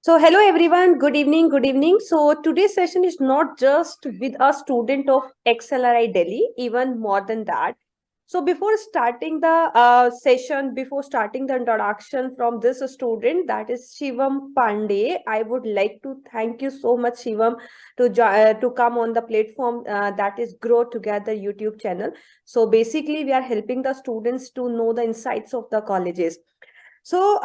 So, hello everyone. Good evening. Good evening. So, today's session is not just with a student of XLRI Delhi, even more than that. So, before starting the session, before starting the introduction from this student, that is Shivam Pandey, I would like to thank you so much, Shivam, to come on the platform that is Grow Together YouTube channel. So, basically, we are helping the students to know the insights of the colleges. So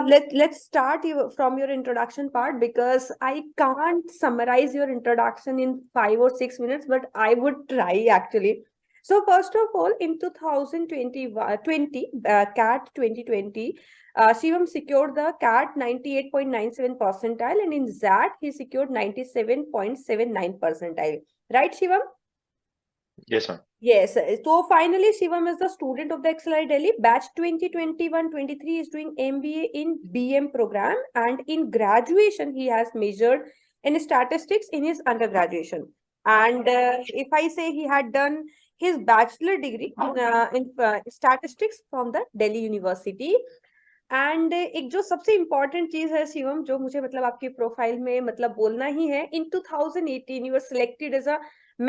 let's start from your introduction part because I can't summarize your introduction in 5 or 6 minutes, but I would try actually. So first of all, in 2020, CAT 2020, Shivam secured the CAT 98.97 percentile, and in ZAT he secured 97.79 percentile. Right, Shivam? Yes, ma'am. Yes, so finally Shivam is the student of the XLRI Delhi. Batch 2021-23 is doing MBA in BM program, and in graduation he has majored in statistics in his undergraduation. And if I say he had done his bachelor degree in statistics from the Delhi University. And एक जो सबसे important चीज है शिवम जो मुझे मतलब आपकी profile में मतलब बोलना ही है in 2018 you were selected as a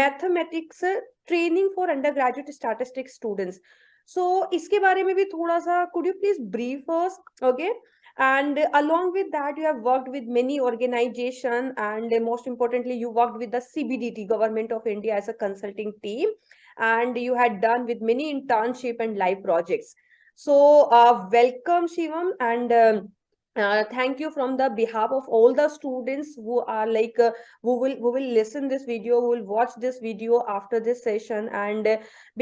mathematics training for undergraduate statistics students so इसके बारे में भी थोड़ा सा could you please brief us okay and along with that you have worked with many organization and most importantly you worked with the CBDT government of India as a consulting team and you had done with many internship and live projects. So, welcome, Shivam, and thank you from the behalf of all the students who are like who will listen this video, who will watch this video after this session, and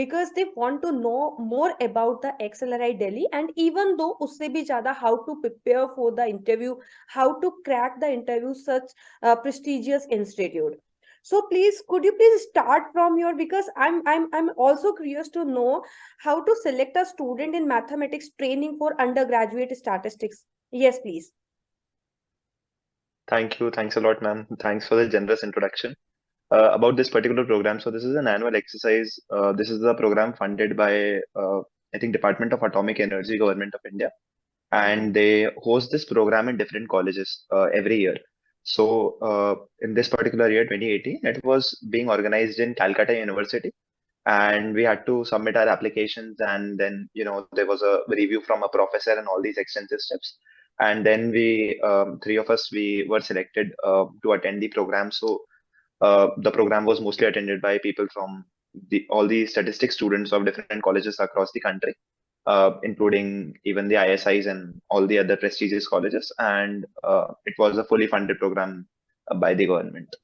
because they want to know more about the XLRI Delhi, and even though usse bhi zyada how to prepare for the interview, how to crack the interview, such prestigious institute. So please, could you please start from your because I'm also curious to know how to select a student in mathematics training for undergraduate statistics. Yes, please. Thank you. Thanks a lot, ma'am. Thanks for the generous introduction. About this particular program, so this is an annual exercise. This is the program funded by, I think, Department of Atomic Energy, Government of India, and they host this program in different colleges every year. So, in this particular year, 2018, it was being organized in Calcutta University, and we had to submit our applications, and then there was a review from a professor and all these extensive steps, and then we three of us we were selected to attend the program. So the program was mostly attended by people from all the statistics students of different colleges across the country, including even the ISIs and all the other prestigious colleges, and it was a fully funded program by the government.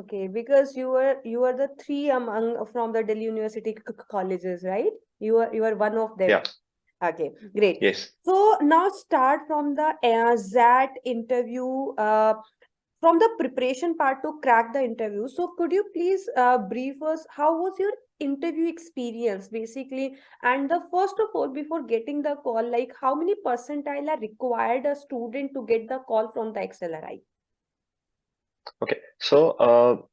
Okay, because you are the three among from the Delhi University colleges, right? You are one of them. Yeah. Okay, great. Yes. So now start from the ZAT interview, from the preparation part to crack the interview. So could you please brief us how was your interview experience basically? And the first of all, before getting the call, like how many percentile are required a student to get the call from the XLRI? Okay. So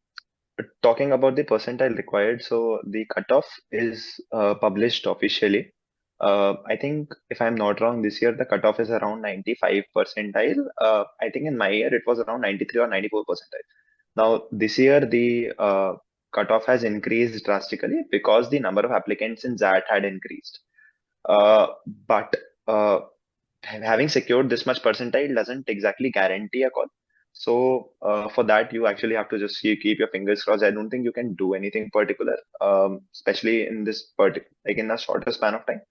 talking about the percentile required, so the cutoff is published officially. I think if I'm not wrong, this year the cutoff is around 95 percentile. I think in my year it was around 93 or 94 percentile. Now this year the cutoff has increased drastically because the number of applicants in ZAT had increased. But having secured this much percentile doesn't exactly guarantee a call. So for that, you actually have to just keep your fingers crossed. I don't think you can do anything particular, especially in this like in a shorter span of time.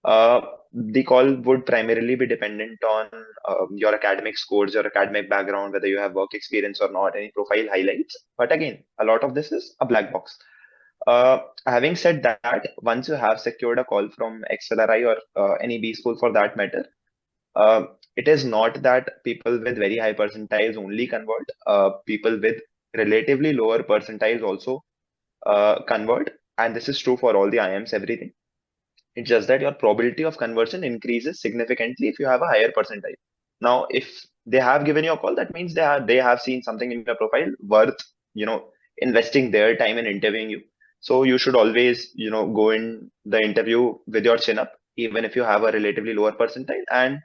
Uh, the call would primarily be dependent on your academic scores, your academic background, whether you have work experience or not, any profile highlights. But again, a lot of this is a black box. Having said that, once you have secured a call from XLRI or any B school for that matter, uh, it is not that people with very high percentiles only convert. People with relatively lower percentiles also convert, and this is true for all the IMs, everything. It's just that your probability of conversion increases significantly if you have a higher percentile. Now, if they have given you a call, that means they have seen something in your profile worth investing their time in interviewing you. So you should always go in the interview with your chin up, even if you have a relatively lower percentile, and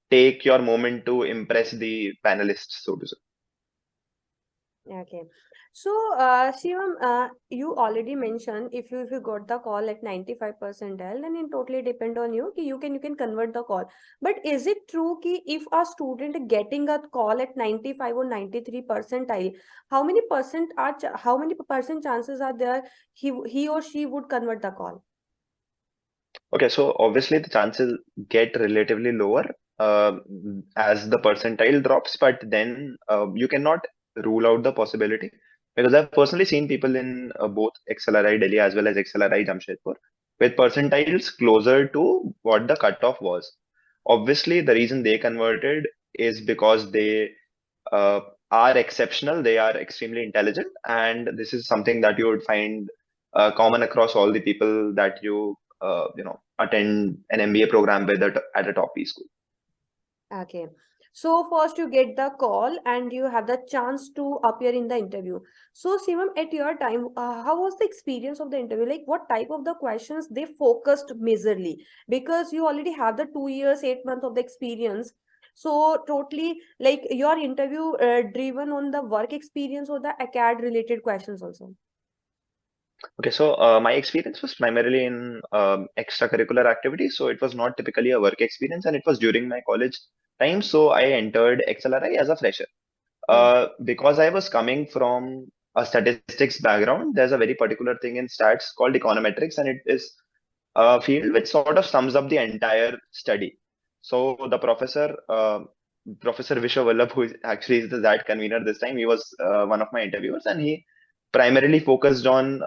take your moment to impress the panelists, so to say. Okay. So, Shivam, you already mentioned if you got the call at 95 percentile, then it totally depend on you. Ki you can convert the call. But is it true कि if a student getting a call at 95 or 93 percentile, how many percent chances are there he or she would convert the call? Okay, so obviously the chances get relatively lower uh, as the percentile drops, but then you cannot rule out the possibility because I've personally seen people in both XLRI Delhi as well as XLRI Jamshedpur with percentiles closer to what the cutoff was. Obviously, the reason they converted is because they uh, are exceptional, they are extremely intelligent, and this is something that you would find common across all the people that you attend an MBA program with at a top P school. Okay. So first you get the call and you have the chance to appear in the interview. So Shivam, at your time, how was the experience of the interview? Like what type of the questions they focused majorly? Because you already have the 2 years, 8 months of the experience. So totally like your interview driven on the work experience or the acad related questions also. Okay, so my experience was primarily in extracurricular activities, so it was not typically a work experience, and it was during my college time. So I entered XLRI as a fresher. Hmm. Because I was coming from a statistics background, there's a very particular thing in stats called econometrics, and it is a field which sort of sums up the entire study. So the professor, Professor Vishwa Vallabh, who is actually is the ZAT convener this time, he was one of my interviewers, and he primarily focused on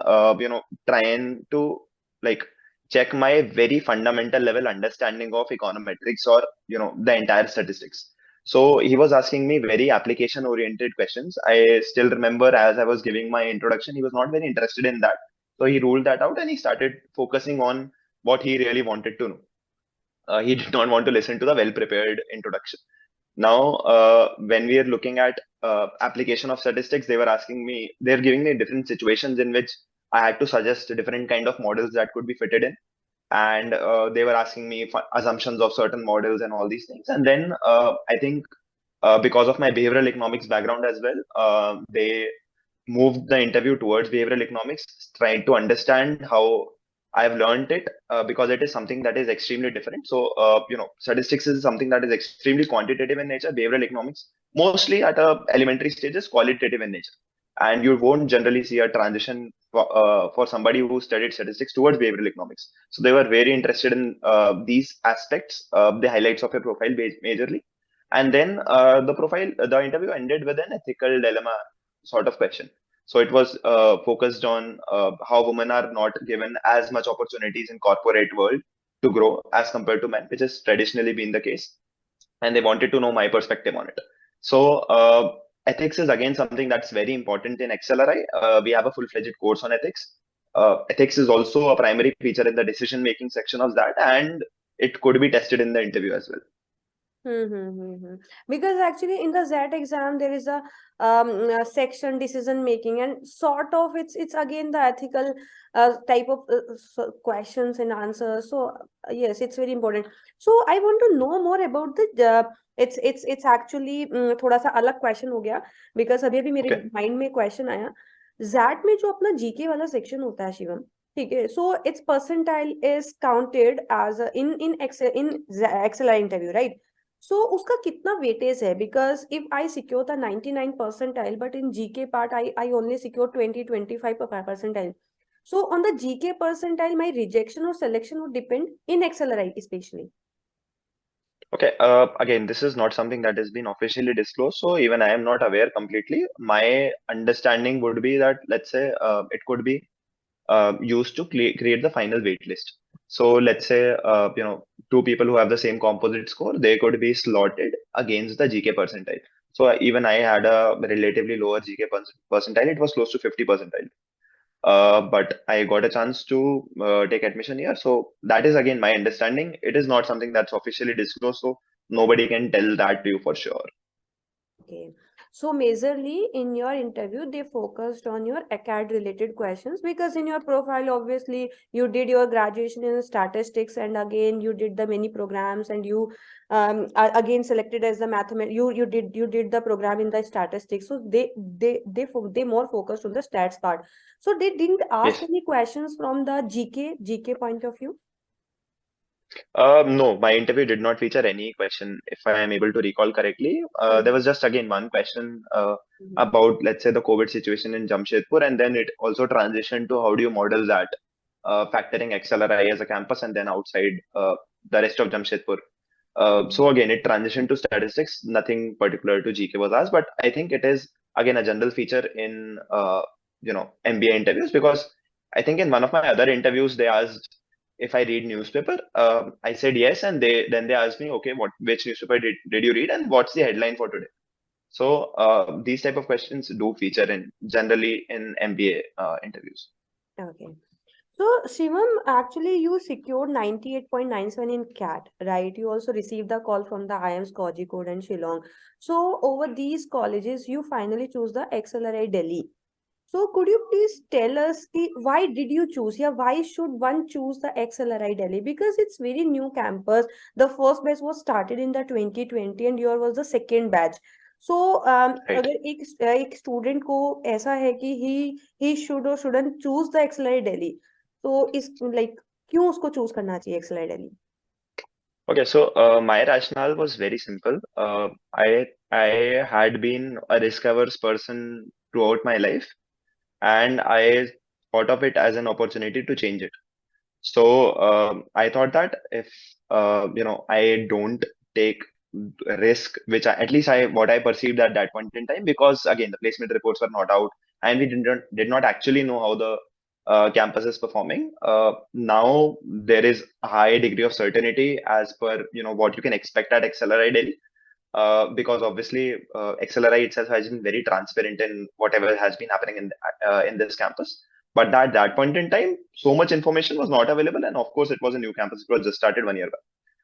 trying to like check my very fundamental level understanding of econometrics or the entire statistics. So he was asking me very application oriented questions. I still remember as I was giving my introduction, he was not very interested in that. So he ruled that out and he started focusing on what he really wanted to know. He did not want to listen to the well prepared introduction. Now, when we are looking at application of statistics, they're giving me different situations in which I had to suggest different kind of models that could be fitted in, and they were asking me for assumptions of certain models and all these things. And then I think because of my behavioral economics background as well, they moved the interview towards behavioral economics, trying to understand how I've learned it because it is something that is extremely different. So, statistics is something that is extremely quantitative in nature. Behavioral economics, mostly at a elementary stage, is qualitative in nature, and you won't generally see a transition for somebody who studied statistics towards behavioral economics. So they were very interested in these aspects, the highlights of your profile majorly, and then the interview ended with an ethical dilemma sort of question. So it was focused on how women are not given as much opportunities in corporate world to grow as compared to men, which has traditionally been the case. And they wanted to know my perspective on it. So ethics is again something that's very important in XLRI. We have a full-fledged course on ethics. Ethics is also a primary feature in the decision-making section of that, and it could be tested in the interview as well. Because actually in the ZAT exam there is a section decision making and sort of it's again the ethical type of questions and answers. So yes, it's very important. So I want to know more about the it's actually थोड़ा सा अलग question हो गया because अभी मेरे Okay. Mind में question आया ZAT में जो अपना जीके वाला सेक्शन होता है शिवम ठीक है so it's percentile is counted as in XL interview right so उसका कितना वेटेज है because if I secure the 99 percentile but in GK part I only secure 20-25 percentile so on the GK percentile my rejection or selection would depend in XLRI especially. Okay. Again, this is not something that has been officially disclosed, so even I am not aware completely. My understanding would be that, let's say, it could be used to create the final wait list. So let's say, two people who have the same composite score, they could be slotted against the GK percentile. So even I had a relatively lower GK percentile. It was close to 50 percentile. But I got a chance to take admission here. So that is again my understanding. It is not something that's officially disclosed, so nobody can tell that to you for sure. Okay. So majorly in your interview, they focused on your acad related questions, because in your profile, obviously you did your graduation in statistics, and again you did the many programs, and you again selected as the you did the program in the statistics. So they more focused on the stats part. So they didn't ask Yes. any questions from the GK point of view. No, my interview did not feature any question, if I am able to recall correctly. There was just again one question Mhm. about, let's say, the COVID situation in Jamshedpur, and then it also transitioned to how do you model that, factoring XLRI as a campus and then outside the rest of Jamshedpur. So again, it transitioned to statistics. Nothing particular to GK was asked, but I think it is again a general feature in MBA interviews, because I think in one of my other interviews they asked if I read newspaper. I said yes, and they asked me, okay, which newspaper did you read, and what's the headline for today? So these type of questions do feature in generally in MBA interviews. Okay. So, Shivam, actually, you secured 98.97 in CAT, right? You also received the call from the IIM's Kozhikode and Shillong. So, over these colleges, you finally choose the XLRI Delhi. So, could you please tell us why did you choose? Yeah, why should one choose the XLRI Delhi? Because it's very new campus. The first batch was started in the 2020, and your was the second batch. So, Right. अगर एक student को ऐसा है कि he should or shouldn't choose the XLRI Delhi, तो इस like क्यों उसको choose करना चाहिए XLRI Delhi? Okay, so my rationale was very simple. I had been a risk-averse person throughout my life, and I thought of it as an opportunity to change it. So I thought that if I don't take risk, which at least what I perceived at that point in time, because again the placement reports were not out, and we did not actually know how the campus is performing. Now there is a high degree of certainty as per what you can expect at XLRI Delhi, because obviously XLRI itself has been very transparent in whatever has been happening in this campus. But at that point in time, so much information was not available, and of course, it was a new campus. It was just started 1 year back.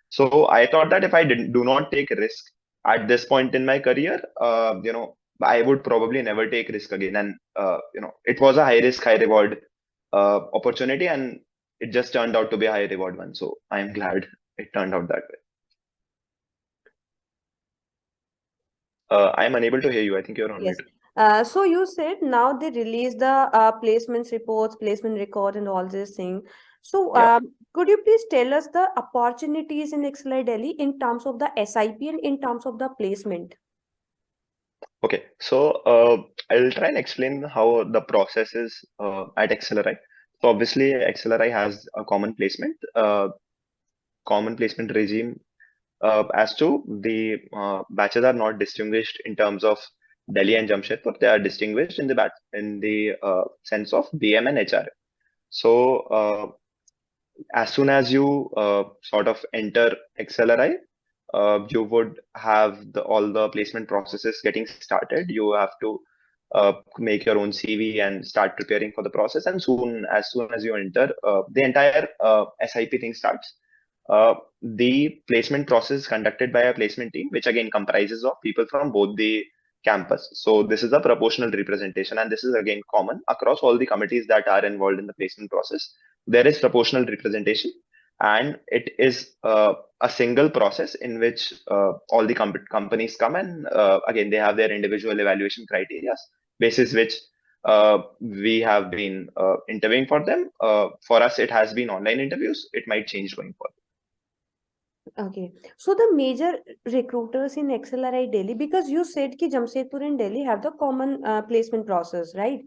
So I thought that if I do not take risk at this point in my career, I would probably never take risk again. And it was a high risk, high reward opportunity, and it just turned out to be a high reward one. So I am glad it turned out that way. I am unable to hear you. I think you're on Yes. mute. So you said now they release the placements reports, placement record, and all these things. So Yeah. could you please tell us the opportunities in XLI Delhi in terms of the SIP and in terms of the placement? Okay. So I'll try and explain how the process is at XLRI. So obviously, XLRI has a common placement regime as to the batches are not distinguished in terms of Delhi and Jamshedpur. They are distinguished in the sense of BM and HR. So as soon as you sort of enter XLRI, you would have all the placement processes getting started. You have to make your own CV and start preparing for the process. And as soon as you enter, the entire SIP thing starts. The placement process is conducted by a placement team, which again comprises of people from both the campus. So this is a proportional representation, and this is again common across all the committees that are involved in the placement process. There is proportional representation, and it is a single process in which all the companies come, and again they have their individual evaluation criteria, basis which we have been interviewing for them. For us, it has been online interviews. It might change going forward. Okay. So the major recruiters in XLRI Delhi, because you said कि Jamshedpur and Delhi have the common placement process, right?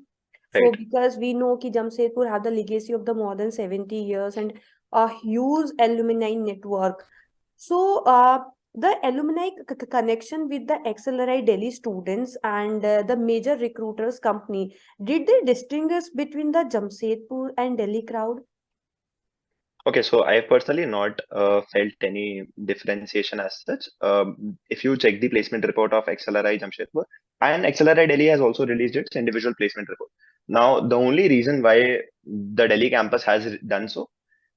So Right. because we know कि Jamshedpur have the legacy of the more than 70 years and a huge alumni network. So the alumni connection with the XLRI Delhi students and the major recruiters company, did they distinguish between the Jamshedpur and Delhi crowd? Okay, so I have personally not felt any differentiation as such. If you check the placement report of XLRI Jamshedpur, and XLRI Delhi has also released its individual placement report. Now, the only reason why the Delhi campus has done so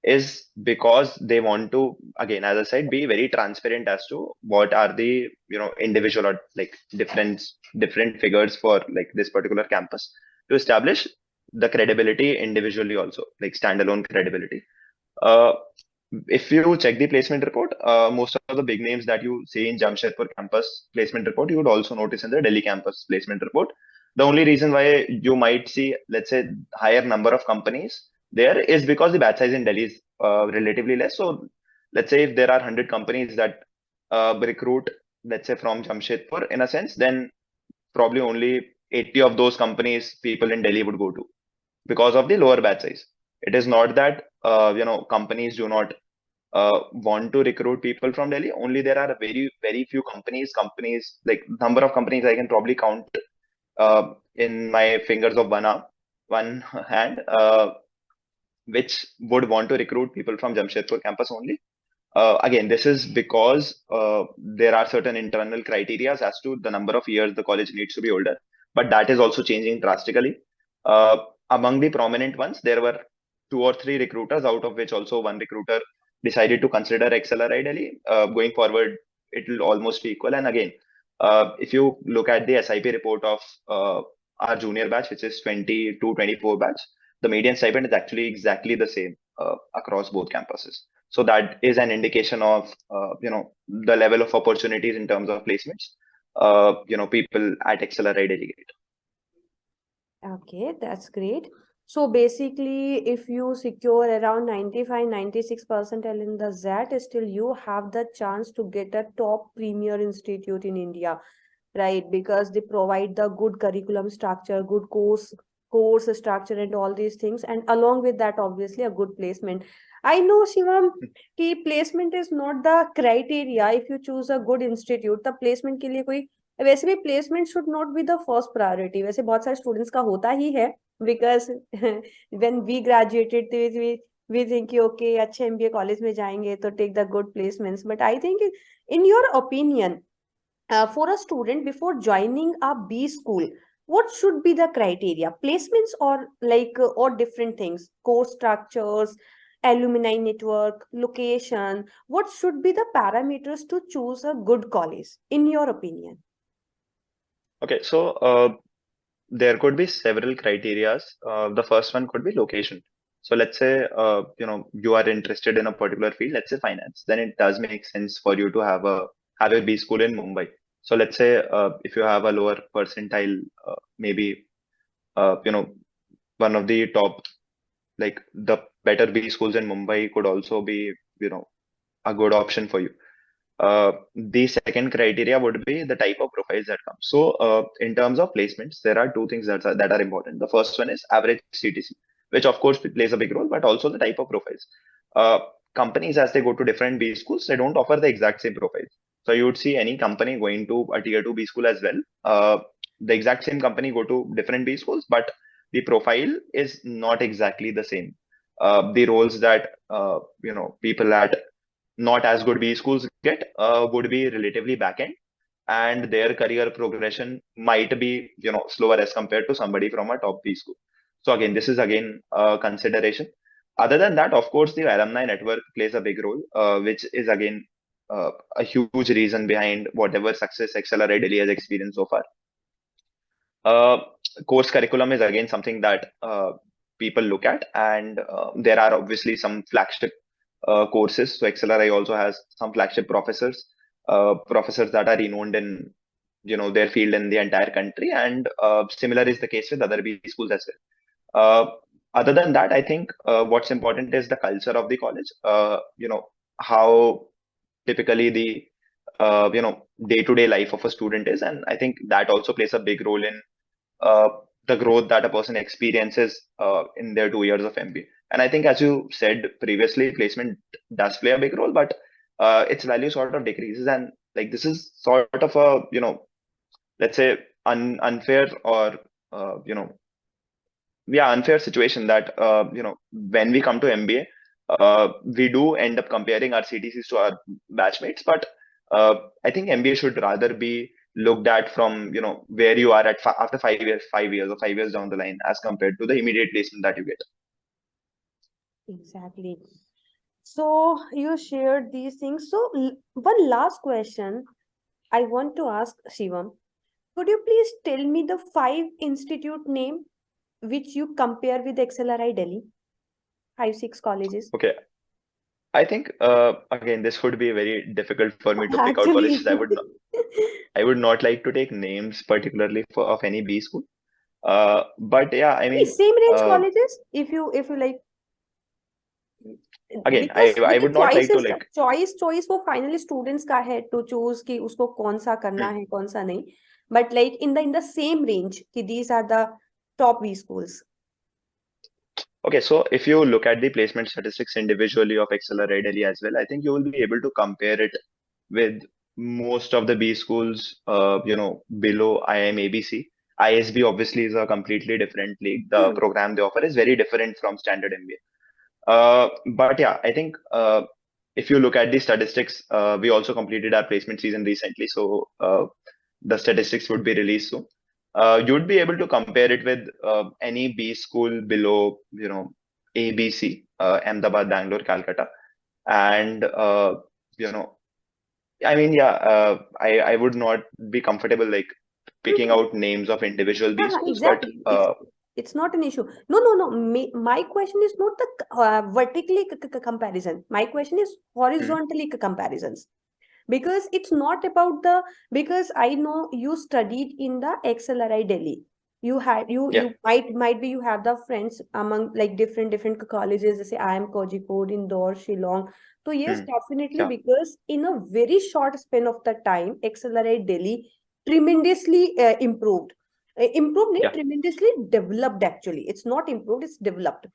is because they want to, again, as I said, be very transparent as to what are the, individual or like different figures for like this particular campus, to establish the credibility individually also, like standalone credibility. Uh, if you check the placement report, most of the big names that you see in Jamshedpur campus placement report, you would also notice in the Delhi campus placement report. The only reason why you might see, let's say, higher number of companies there is because the batch size in Delhi is relatively less. So, let's say if there are 100 companies that recruit, let's say from Jamshedpur, in a sense, then probably only 80 of those companies people in Delhi would go to because of the lower batch size. It is not that companies do not want to recruit people from Delhi. Only there are very very few companies. Companies, like number of companies I can probably count in my fingers of one hand, which would want to recruit people from Jamshedpur campus only. Again, this is because there are certain internal criteria as to the number of years the college needs to be older, but that is also changing drastically. Uh, Among the prominent ones, there were two or three recruiters, out of which also one recruiter decided to consider XLRI Delhi. Going forward, it will almost be equal. And again, if you look at the SIP report of our junior batch, which is 22-24 batch, the median stipend is actually exactly the same across both campuses. So that is an indication of the level of opportunities in terms of placements. People at XLRI dedicate. Okay, that's great. So basically, if you secure around 95, 96% in the ZAT, still you have the chance to get a top premier institute in India, right? Because they provide the good curriculum structure, good course structure and all these things. And along with that, obviously, a good placement. I know, Shivam, key placement is not the criteria. If you choose a good institute, the placement के लिए कोई वैसे भी placement should not be the first priority वैसे बहुत सारे students का होता ही है because when we graduated we think okay अच्छे एमबीए कॉलेज में जाएंगे तो take the good placements but I think in your opinion for a student before joining a B school, what should be the criteria? Placements or like or different things, course structures, alumni network, location. What should be the parameters to choose a good college, in your opinion? Okay, so there could be several criterias. The first one could be location. So let's say you are interested in a particular field, let's say finance. Then it does make sense for you to have a B school in Mumbai. So let's say if you have a lower percentile, maybe you know one of the top, like the better B schools in Mumbai could also be a good option for you. The second criteria would be the type of profiles that come. So, in terms of placements, there are two things that are important. The first one is average CTC, which of course plays a big role, but also the type of profiles. Uh, Companies, as they go to different B schools, they don't offer the exact same profiles. So you would see any company going to a tier two B school as well. The exact same company go to different B schools, but the profile is not exactly the same. The roles that people at not as good B schools get would be relatively back end, and their career progression might be slower as compared to somebody from a top B school. So again, this is again a consideration. Other than that, of course, the alumni network plays a big role, which is again a huge reason behind whatever success XLRI Delhi has experienced so far. Uh, Course curriculum is again something that people look at, and there are obviously some flagship courses. So XLRI also has some flagship professors that are renowned in their field in the entire country, and similar is the case with other B schools as well. Other than that, I think what's important is the culture of the college. How typically the day-to-day life of a student is, and I think that also plays a big role in uh, the growth that a person experiences in their 2 years of MBA. And I think, as you said previously, placement does play a big role, but its value sort of decreases. And like this is sort of a let's say unfair or unfair situation that when we come to MBA, we do end up comparing our CTCs to our batchmates, but I think MBA should rather be looked at from where you are at after 5 years or 5 years down the line as compared to the immediate placement that you get. Exactly. So you shared these things. So one last question I want to ask Shivam. Could you please tell me the 5 institute name which you compare with XLRI Delhi? 5, 6 colleges. Okay, I think again this would be very difficult for me to pick out Actually, colleges. I would not like to take names particularly for of any B school. But yeah, I mean, same range colleges. If you like, again, I because would not like to choices like. choice वो finally students का है to choose कि उसको कौन सा करना Hmm. है कौन सा नहीं. But like in the same range कि these are the top B schools. Okay, so if you look at the placement statistics individually of XLRI Delhi as well, I think you will be able to compare it with most of the B schools, below IIM ABC. ISB obviously is a completely different league. The Hmm. program they offer is very different from standard MBA. But yeah, I think if you look at the statistics, we also completed our placement season recently, so the statistics would be released soon. You would be able to compare it with any B school below, ABC, Ahmedabad, Bangalore, Calcutta, and you know, I mean, yeah, I would not be comfortable like picking Hmm. out names of individual B schools, but Exactly. It's not an issue. No. My question is not the vertically comparison. My question is hmm, horizontally comparisons. Because it's not about the, because I know you studied in the XLRI Delhi. You had yeah, you might be you have the friends among like different colleges. Say I am Kozhikode, Indore, Shillong. So yes, hmm, definitely, yeah, because in a very short span of the time, XLRI Delhi tremendously improved. Improved, nahi, yeah, tremendously developed actually. It's not improved, it's developed.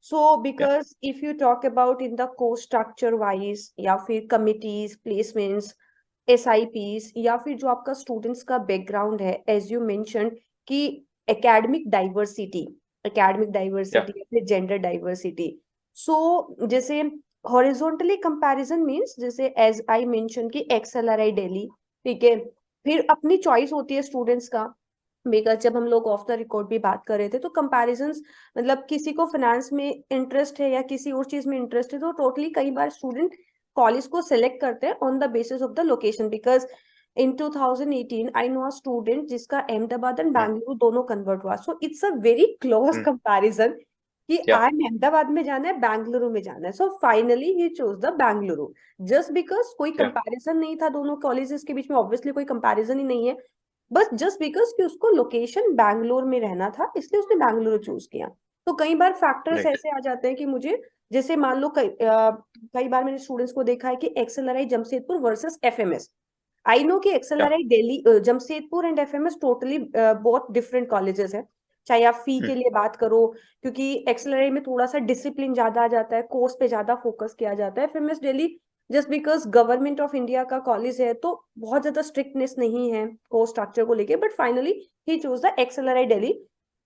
So yeah, because if you talk about in the course structure wise या फिर committees, placements, SIPs या फिर जो आपका students का background है, as you mentioned कि academic diversity, yeah, या फिर gender diversity. So जैसे horizontally comparison means जैसे as I mentioned कि XLRI Delhi, ठीक है, फिर अपनी choice होती है students का. बिकॉज जब हम लोग ऑफ द रिकॉर्ड भी बात कर रहे थे तो कंपैरिजंस, मतलब किसी को फाइनेंस में इंटरेस्ट है या किसी और चीज में इंटरेस्ट है तो टोटली कई बार स्टूडेंट कॉलेज को सिलेक्ट करते हैं on the basis of the location. Because in 2018 I know a student जिसका अहमदाबाद एंड hmm, बैंगलुरु दोनों कन्वर्ट हुआ. So it's a very close hmm, comparison कि yeah, आई अहमदाबाद में जाना है बैंगलुरु में जाना है. So finally he choose the Bengaluru just because कोई yeah, कंपैरिजन नहीं था दोनों कॉलेजेस के बीच में. ऑब्वियसली कोई कंपैरिजन ही नहीं है, बस जस्ट बिकॉज कि उसको लोकेशन बैंगलोर में रहना था इसलिए उसने बैंगलोर चूज किया. तो कई बार फैक्टर्स right, ऐसे आ जाते हैं कि मुझे, जैसे मान लो कई बार मैंने स्टूडेंट्स को देखा है कि XLRI Jamshedpur versus FMS. I know कि yeah, XLRI Delhi Jamshedpur and FMS totally बहुत डिफरेंट कॉलेजेस है. चाहे आप फी hmm, के लिए बात करो, क्योंकि एक्सएलआरआई में थोड़ा सा डिसिप्लिन ज्यादा आ जाता है, कोर्स पे ज्यादा फोकस किया जाता है. FMS Delhi just because government of India का कॉलेज है तो बहुत ज्यादा स्ट्रिक्टनेस नहीं है कोर्स स्ट्रक्चर को लेके. But finally he choose the XLRI Delhi,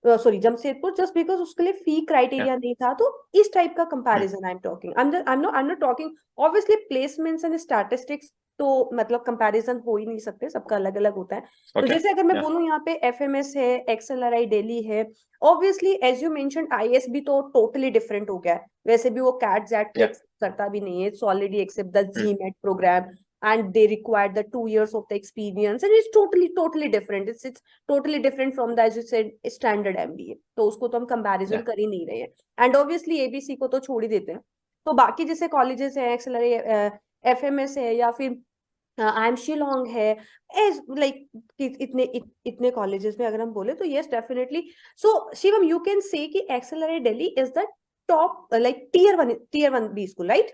sorry Jamshedpur, just because उसके लिए फी yeah, क्राइटेरिया नहीं था. तो इस टाइप का hmm, comparison I am talking. I am not talking obviously placements and statistics. तो मतलब कंपैरिजन हो ही नहीं सकते, सबका अलग अलग होता है. तो okay, जैसे अगर मैं yeah, बोलूं यहाँ पे एफएमएस है, एक्सएलआरआई दिल्ली है, obviously as you mentioned ISB तो टोटली डिफरेंट हो गया है. वैसे भी वो कैट जैट की yeah, एक्सेप्ट करता भी नहीं है, it's already accept the hmm, GMAT program and they require the 2 years of the experience and it's totally different. It's totally different from the, as you said, standard MBA. तो उसको तो हम comparison yeah, कर ही नहीं रहे हैं. And obviously ABC को तो छोड़ ही देते हैं. तो बाकी जैसे कॉलेजेस है, एक्सएलआरआई एफएमएस है या फिर आई एम शिलोंग है, एज लाइक इतने कॉलेजेस में अगर हम बोले तो yes definitely. So Shivam you can say कि XLRI Delhi is the top like tier one B school, right?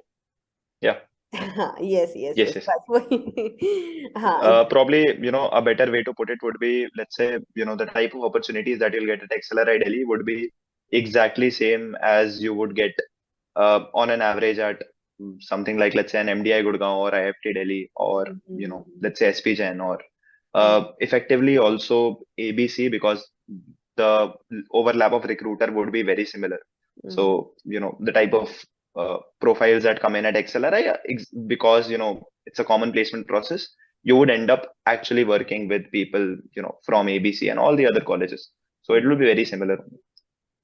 yeah. हाँ, yes yes Yes, yes, yes. बस वही. हाँ Probably, a better way to put it would be, let's say, the type of opportunities that you'll get at XLRI Delhi would be exactly same as you would get on an average at something like, let's say, an MDI Gurgaon or IFT Delhi or, let's say SP Jain or effectively also ABC because the overlap of recruiter would be very similar. So, the type of profiles that come in at XLRI, because, it's a common placement process, you would end up actually working with people, from ABC and all the other colleges. So it will be very similar.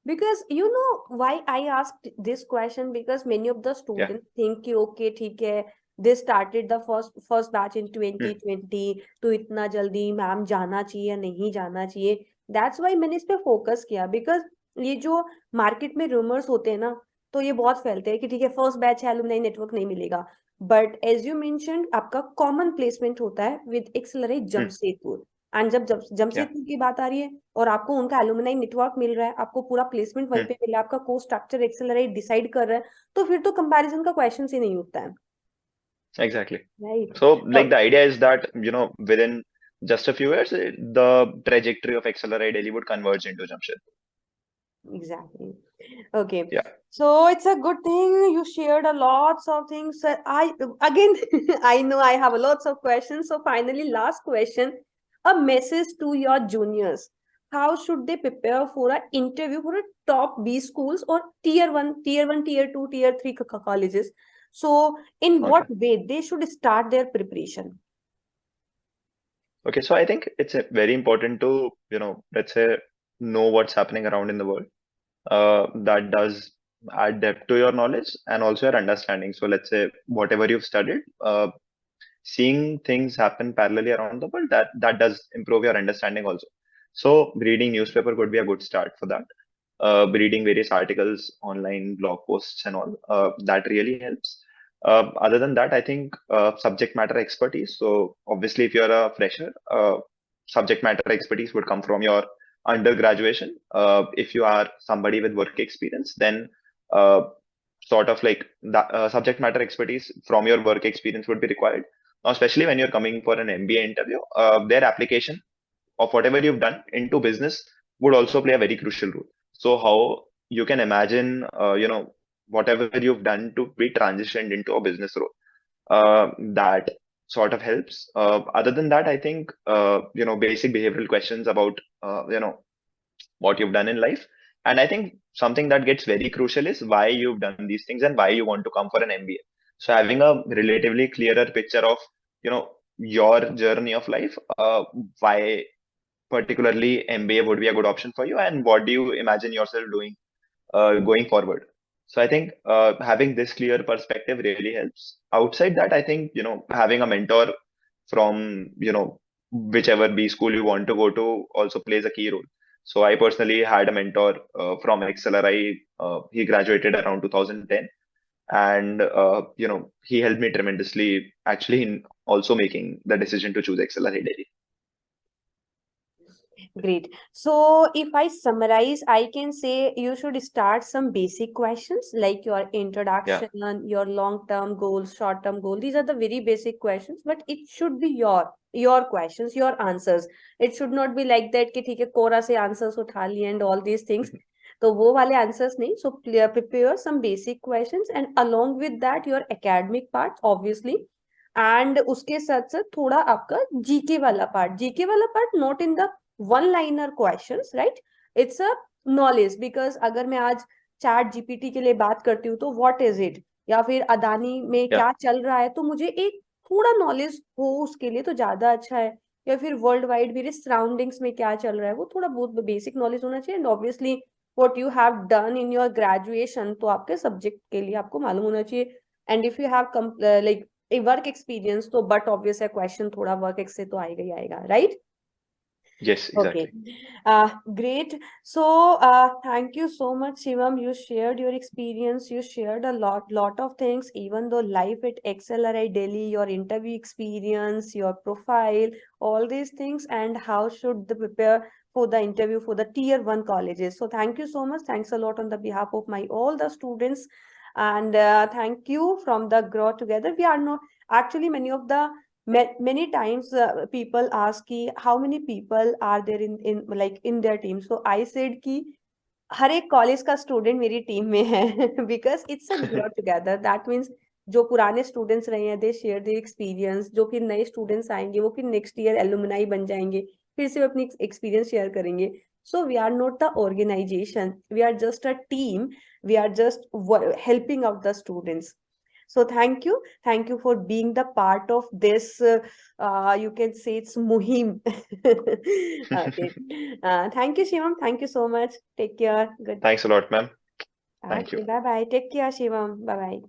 Because you know why I asked this question, because many of the Yeah. students think कि okay ठीक है, they started the first batch in Hmm. 2020, तो इतना जल्दी ma'am जाना चाहिए या नहीं जाना चाहिए. That's why मैंने इस पे फोकस किया, because ये जो मार्केट में रूमर्स होते हैं ना, तो ये बहुत फैलते हैं कि ठीक है फर्स्ट बैच है, एलुमनाई नेटवर्क नहीं मिलेगा. बट एज यू मेंशन, आपका कॉमन प्लेसमेंट होता है with accelerate Hmm. Jamshedpur. And जब Yeah. जमशेदपुर की बात आ रही है और आपको उनका एलुमनाई नेटवर्क मिल रहा है, आपको पूरा प्लेसमेंट वहीं Hmm. पे मिल रहा है, आपका कोर्स स्ट्रक्चर एक्सेलरेट डिसाइड कर रहा है, तो फिर तो कंपैरिजन का क्वेश्चन ही नहीं उठता है. Exactly. Right. So, like, the idea is that, within just a few years, the trajectory of XLRI Delhi would converge into Jamshedpur. Exactly. Okay. Yeah. So it's a good thing you shared a lots of things. I again I know I have a lots of questions. So finally, last question, a message to your juniors. How should they prepare for an interview for a top B schools or tier one, tier two, tier three colleges? So in what Okay. way they should start their preparation? Okay. So I think it's very important to, let's say, know what's happening around in the world. That does add depth to your knowledge and also your understanding. So let's say whatever you've studied, seeing things happen parallelly around the world, that does improve your understanding also. So reading newspaper could be a good start for that. Reading various articles, online blog posts and all, that really helps. Other than that, I think subject matter expertise. So obviously, if you're a fresher, subject matter expertise would come from your undergraduation. If you are somebody with work experience, then uh, sort of like the subject matter expertise from your work experience would be required. Now, especially when you're coming for an MBA interview, their application of whatever you've done into business would also play a very crucial role. So how you can imagine, whatever you've done to be transitioned into a business role, that sort of helps. Other than that, I think, basic behavioral questions about, what you've done in life. And I think something that gets very crucial is why you've done these things and why you want to come for an MBA. So having a relatively clearer picture of, your journey of life, why particularly MBA would be a good option for you, and what do you imagine yourself doing going forward. So I think having this clear perspective really helps. Outside that, I think, having a mentor from, whichever B school you want to go to also plays a key role. So I personally had a mentor from XLRI. He graduated around 2010, and he helped me tremendously actually in also making the decision to choose XLRI Delhi. Great. So if I summarize, I can say you should start some basic questions like your Yeah. introduction, your long-term goals, short-term goal. These are the very basic questions, but it should be your questions, your answers. It should not be like that कि ठीक है कोरा से answers उठा लिए and all these things. तो वो वाले answers नहीं. So prepare some basic questions, and along with that your academic part obviously. And उसके साथ साथ थोड़ा आपका जीके वाला part not in the one liner questions, right? It's a knowledge, because अगर मैं आज चैट जीपीटी के लिए बात करती हूँ तो व्हाट इज इट, या फिर अदानी में Yeah. क्या चल रहा है, तो मुझे एक थोड़ा नॉलेज हो उसके लिए तो ज्यादा अच्छा है. या फिर वर्ल्ड वाइड मेरे सराउंडिंग्स में क्या चल रहा है, वो थोड़ा बहुत बेसिक नॉलेज होना चाहिए. And obviously what you have done in your graduation, तो आपके सब्जेक्ट के लिए आपको मालूम होना चाहिए. And if you have like a work experience, तो बट ऑब्वियस है क्वेश्चन थोड़ा वर्क एक्स से तो आएगा ही आएगा, right? Yes, Okay, exactly. great. So, thank you so much, Shivam. You shared your experience. You shared a lot of things, even though life at XLRI Delhi, your interview experience, your profile, all these things, and how should they prepare for the interview for the tier one colleges. So, thank you so much. Thanks a lot on the behalf of my all the students, and thank you from the Grow Together. We are not actually many of the many times people ask ki, how many people are there in like in their team. So I said कि हर एक college का student मेरी team में है because it's a grow together. That means जो पुराने students रहे हैं दे शेयर देयर एक्सपीरियंस, जो फिर नए स्टूडेंट्स आएंगे वो फिर नेक्स्ट ईयर एलुमनाई बन जाएंगे, फिर से वो अपनी एक्सपीरियंस शेयर करेंगे. So we are not the organisation, we are just a team, we are just helping out the students. So thank you. Thank you for being the part of this. You can say it's muhim. Okay. Thank you, Shivam. Thank you so much. Take care. Good. Thanks a lot, ma'am. Thank you. Okay. Bye bye. Take care, Shivam. Bye bye.